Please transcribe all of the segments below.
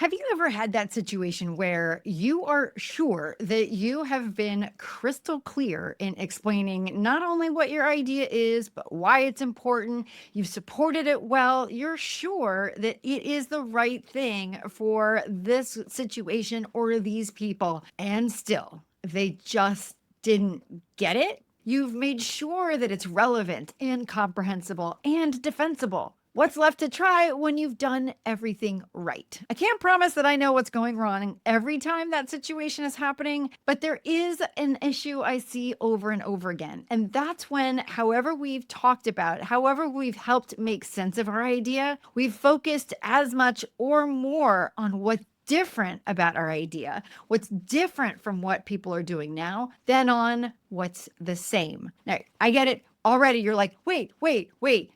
Have you ever had that situation where you are sure that you have been crystal clear in explaining not only what your idea is, but why it's important? You've supported it well. You're sure that it is the right thing for this situation or these people. And still, they just didn't get it. You've made sure that it's relevant and comprehensible and defensible. What's left to try when you've done everything right? I can't promise that I know what's going wrong every time that situation is happening, but there is an issue I see over and over again. And that's when, however we've talked about, however we've helped make sense of our idea, we've focused as much or more on what's different about our idea, what's different from what people are doing now, than on what's the same. Now, I get it. Already you're like, wait,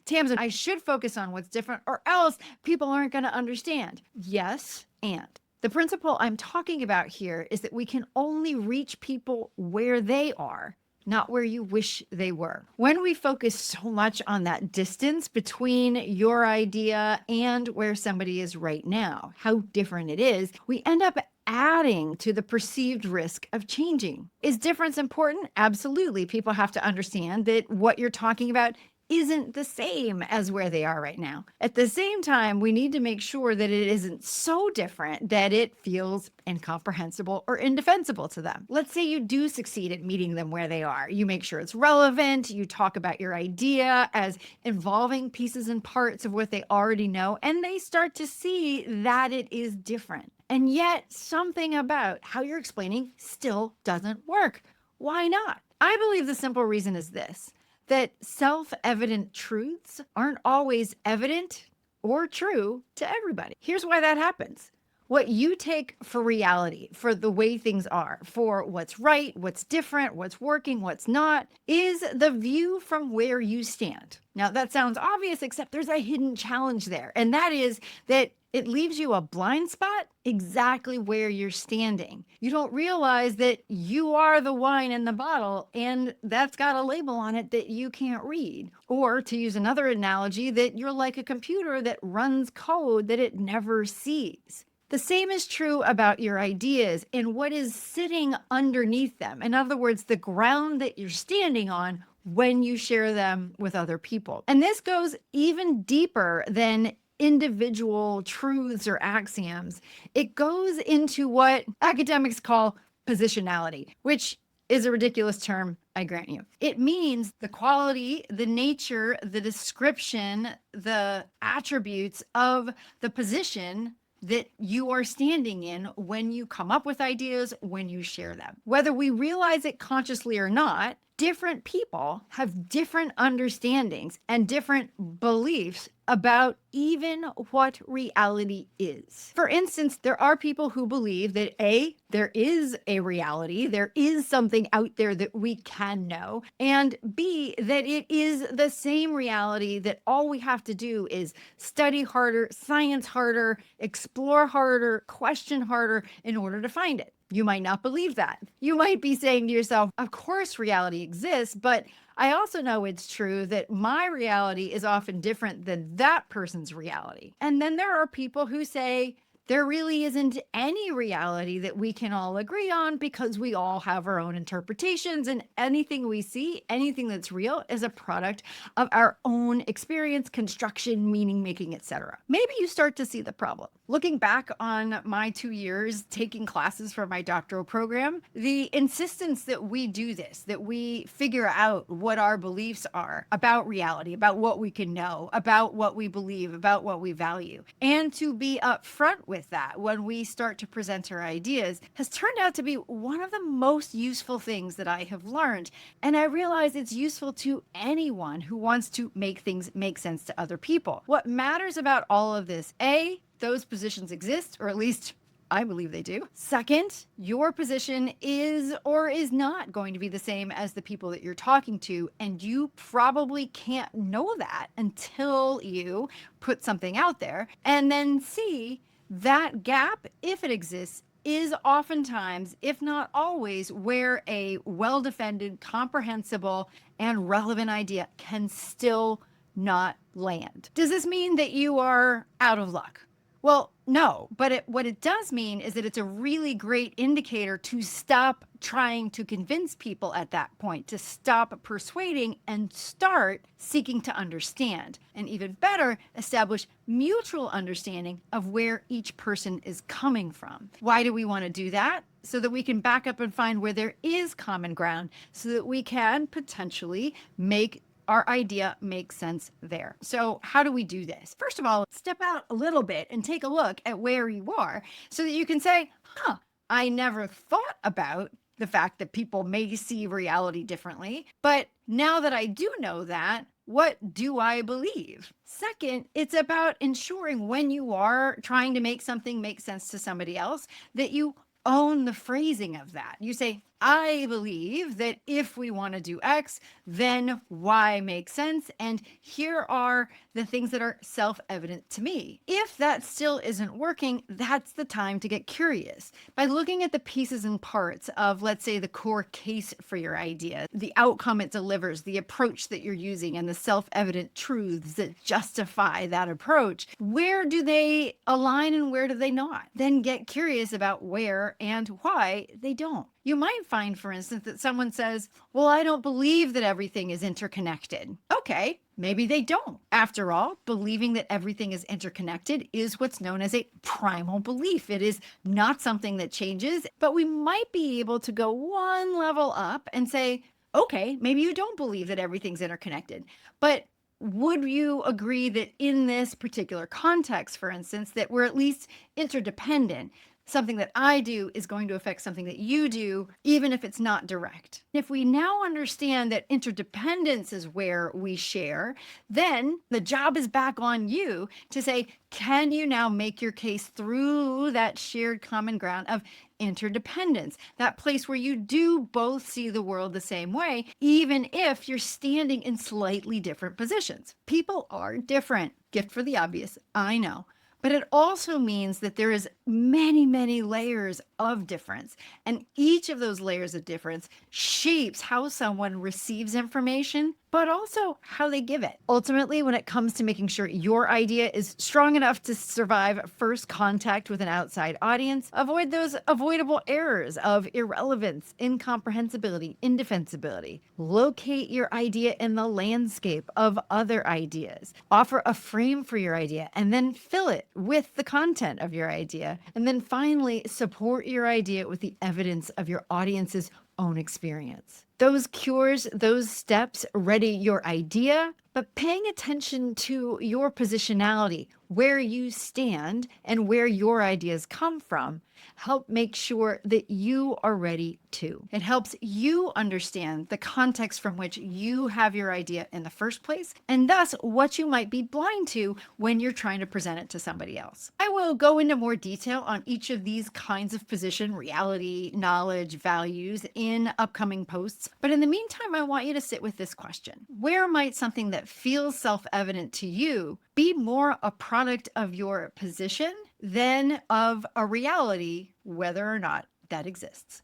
Tamsin, I should focus on what's different or else people aren't going to understand. Yes, and the principle I'm talking about here is that we can only reach people where they are, not where you wish they were. When we focus so much on that distance between your idea and where somebody is right now, how different it is, we end up adding to the perceived risk of changing. Is difference important? Absolutely. People have to understand that what you're talking about isn't the same as where they are right now. At the same time, we need to make sure that it isn't so different that it feels incomprehensible or indefensible to them. Let's say you do succeed at meeting them where they are. You make sure it's relevant. You talk about your idea as involving pieces and parts of what they already know, and they start to see that it is different. And yet something about how you're explaining still doesn't work. Why not? I believe the simple reason is this: that self-evident truths aren't always evident or true to everybody. Here's why that happens. What you take for reality, for the way things are, for what's right, what's different, what's working, what's not, is the view from where you stand. Now, that sounds obvious, except there's a hidden challenge there. And that is that it leaves you a blind spot exactly where you're standing. You don't realize that you are the wine in the bottle, and that's got a label on it that you can't read. Or to use another analogy, that you're like a computer that runs code that it never sees. The same is true about your ideas and what is sitting underneath them. In other words, the ground that you're standing on when you share them with other people. And this goes even deeper than individual truths or axioms. It goes into what academics call positionality, which is a ridiculous term, I grant you. It means the quality, the nature, the description, the attributes of the position that you are standing in when you come up with ideas, when you share them. Whether we realize it consciously or not, different people have different understandings and different beliefs about even what reality is. For instance, there are people who believe that A, there is a reality, there is something out there that we can know, and B, that it is the same reality that all we have to do is study harder, science harder, explore harder, question harder in order to find it. You might not believe that. You might be saying to yourself, of course reality exists, but I also know it's true that my reality is often different than that person's reality. And then there are people who say, there really isn't any reality that we can all agree on because we all have our own interpretations, and anything we see, anything that's real, is a product of our own experience, construction, meaning making, etc. Maybe you start to see the problem. Looking back on my 2 years taking classes for my doctoral program, the insistence that we do this, that we figure out what our beliefs are about reality, about what we can know, about what we believe, about what we value, and to be upfront with that when we start to present our ideas, has turned out to be one of the most useful things that I have learned. And I realize it's useful to anyone who wants to make things make sense to other people. What matters about all of this, A, those positions exist, or at least I believe they do. Second, your position is or is not going to be the same as the people that you're talking to, and you probably can't know that until you put something out there. And then C, that gap, if it exists, is oftentimes, if not always, where a well-defended, comprehensible, and relevant idea can still not land. Does this mean that you are out of luck? Well, no, but what it does mean is that it's a really great indicator to stop trying to convince people at that point, to stop persuading and start seeking to understand. And even better, establish mutual understanding of where each person is coming from. Why do we want to do that? So that we can back up and find where there is common ground, so that we can potentially make our idea makes sense there. So, how do we do this? First of all, step out a little bit and take a look at where you are so that you can say, huh, I never thought about the fact that people may see reality differently. But now that I do know that, what do I believe? Second, it's about ensuring when you are trying to make something make sense to somebody else that you own the phrasing of that. You say, I believe that if we want to do X, then Y makes sense. And here are the things that are self evident to me. If that still isn't working, that's the time to get curious. By looking at the pieces and parts of, let's say, the core case for your idea, the outcome it delivers, the approach that you're using, and the self evident truths that justify that approach, where do they align and where do they not? Then get curious about where and why they don't. You might find, for instance, that someone says, well, I don't believe that everything is interconnected. Okay, maybe they don't. After all, believing that everything is interconnected is what's known as a primal belief. It is not something that changes, but we might be able to go one level up and say, okay, maybe you don't believe that everything's interconnected, but would you agree that in this particular context, for instance, that we're at least interdependent? Something that I do is going to affect something that you do, even if it's not direct. If we now understand that interdependence is where we share, then the job is back on you to say, can you now make your case through that shared common ground of interdependence, that place where you do both see the world the same way, even if you're standing in slightly different positions? People are different. Gift for the obvious, I know. But it also means that there is many, many layers of difference. And each of those layers of difference shapes how someone receives information, but also how they give it. Ultimately, when it comes to making sure your idea is strong enough to survive first contact with an outside audience, avoid those avoidable errors of irrelevance, incomprehensibility, indefensibility. Locate your idea in the landscape of other ideas. Offer a frame for your idea and then fill it with the content of your idea. And then finally, support your idea with the evidence of your audience's own experience. Those cures, those steps ready your idea, but paying attention to your positionality, where you stand and where your ideas come from, help make sure that you are ready too. It helps you understand the context from which you have your idea in the first place, and thus what you might be blind to when you're trying to present it to somebody else. I will go into more detail on each of these kinds of position, reality, knowledge, values in upcoming posts. But in the meantime, I want you to sit with this question. Where might something that feels self-evident to you be more a product of your position than of a reality, whether or not that exists?